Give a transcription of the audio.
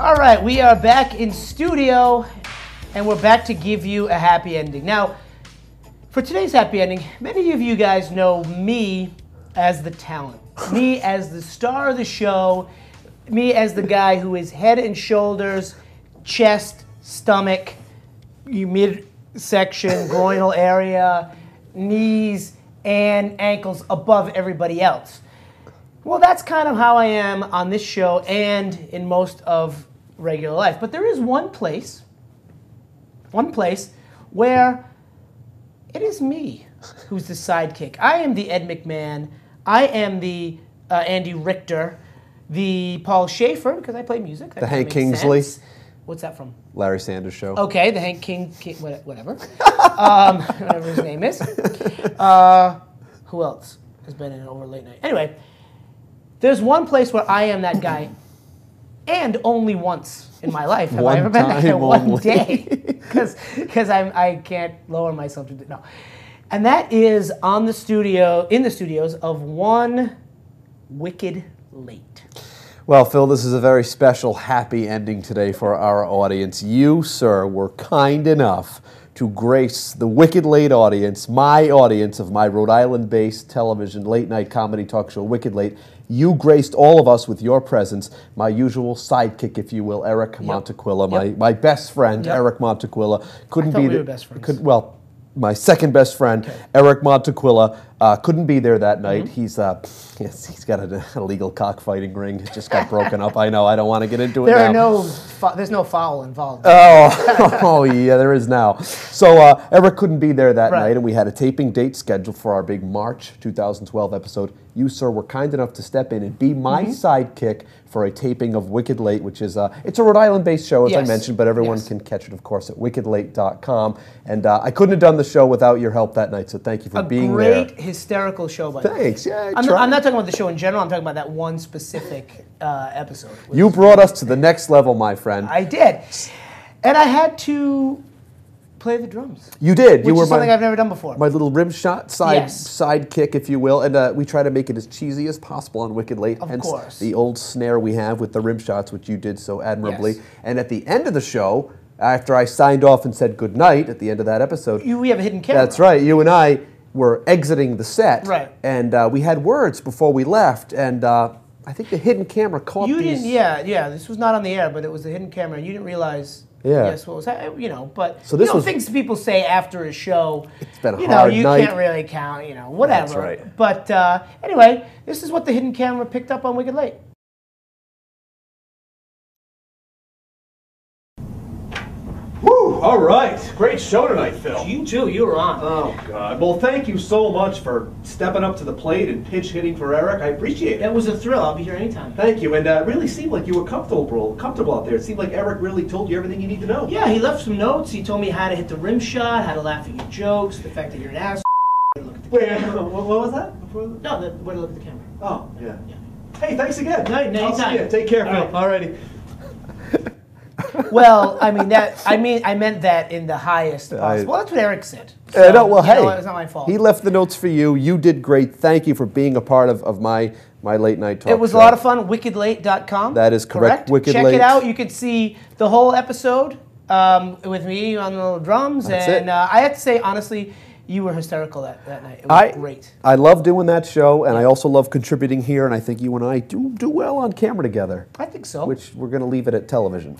All right, we are back in studio, and we're back to give you a happy ending. Now, for today's happy ending, many of you guys know me as the talent, me as the star of the show, me as the guy who is head and shoulders, chest, stomach, midsection, groinal area, knees, and ankles above everybody else. Well, that's kind of how I am on this show and in most of regular life. But there is one place where it is me who's the sidekick. I am the Ed McMahon. I am the Andy Richter, the Paul Schaefer, because I play music. That the Hank Kingsley. Sense. What's that from? Larry Sanders Show. Okay, the Hank King whatever. Whatever his name is. Who else has been in Over Late Night? Anyway, there's one place where I am that guy, and only once in my life have I ever been there. One day, because I can't lower myself to no, and that is in the studios of One Wicked Late. Well, Phil, this is a very special, happy ending today for our audience. You, sir, were kind enough to grace the Wicked Late audience, my audience of my Rhode Island-based television late-night comedy talk show, Wicked Late. You graced all of us with your presence, my usual sidekick, if you will, Eric Montequilla, my best friend, Eric Montequilla. Couldn't be we were best friends. My second best friend, Eric Montequilla, couldn't be there that night. He's got a illegal cockfighting ring. It just got broken up. I know. I don't want to get into it now. There's no foul involved. Oh, yeah, there is now. So Eric couldn't be there that night, and we had a taping date scheduled for our big March 2012 episode. You, sir, were kind enough to step in and be my sidekick for a taping of Wicked Late, which is it's a Rhode Island-based show, as I mentioned, but everyone can catch it, of course, at wickedlate.com. And I couldn't have done the show without your help that night, so thank you for being there. A great, hysterical show, by the way. Thanks, yeah. I'm not talking about the show in general, I'm talking about that one specific episode. You brought us to the next level, my friend. I did. And I had to play the drums. You did. Which is something I've never done before. My little rim shot sidekick, if you will. And we try to make it as cheesy as possible on Wicked Late. Of course. The old snare we have with the rim shots, which you did so admirably. Yes. And at the end of the show, after I signed off and said goodnight at the end of that episode. We have a hidden camera. That's right. You and I were exiting the set. Right. And we had words before we left. And I think the hidden camera caught these. Yeah. This was not on the air, but it was the hidden camera. And you didn't realize... Yeah. Yes, what was that? But so this was things people say after a show. It's been a hard you night. Can't really count. Whatever. That's right. But anyway, this is what the hidden camera picked up on Wicked Late. Woo! All right. Great show tonight, Phil. You too. You were on. Oh, God. Well, thank you so much for stepping up to the plate and pinch hitting for Eric. I appreciate it. It was a thrill. I'll be here anytime. Thank you. And it really seemed like you were comfortable out there. It seemed like Eric really told you everything you need to know. Yeah, he left some notes. He told me how to hit the rim shot, how to laugh at your jokes, the fact that you're an ass. Look at the camera. What was that? No, way to look at the camera. Oh, yeah. Hey, thanks again. Anytime. I'll see you. Take care, Phil. Alrighty. Well, I meant that in the highest possible. Well, that's what Eric said. So, hey, it's not my fault. He left the notes for you. You did great. Thank you for being a part of my late night talk show. It was a lot of fun. Wickedlate.com. That is correct. Wicked Check Late. it out. You can see the whole episode with me on the little drums. That's I have to say, honestly, you were hysterical that night. It was great. I love doing that show, and I also love contributing here, and I think you and I do well on camera together. I think so. Which we're going to leave it at television.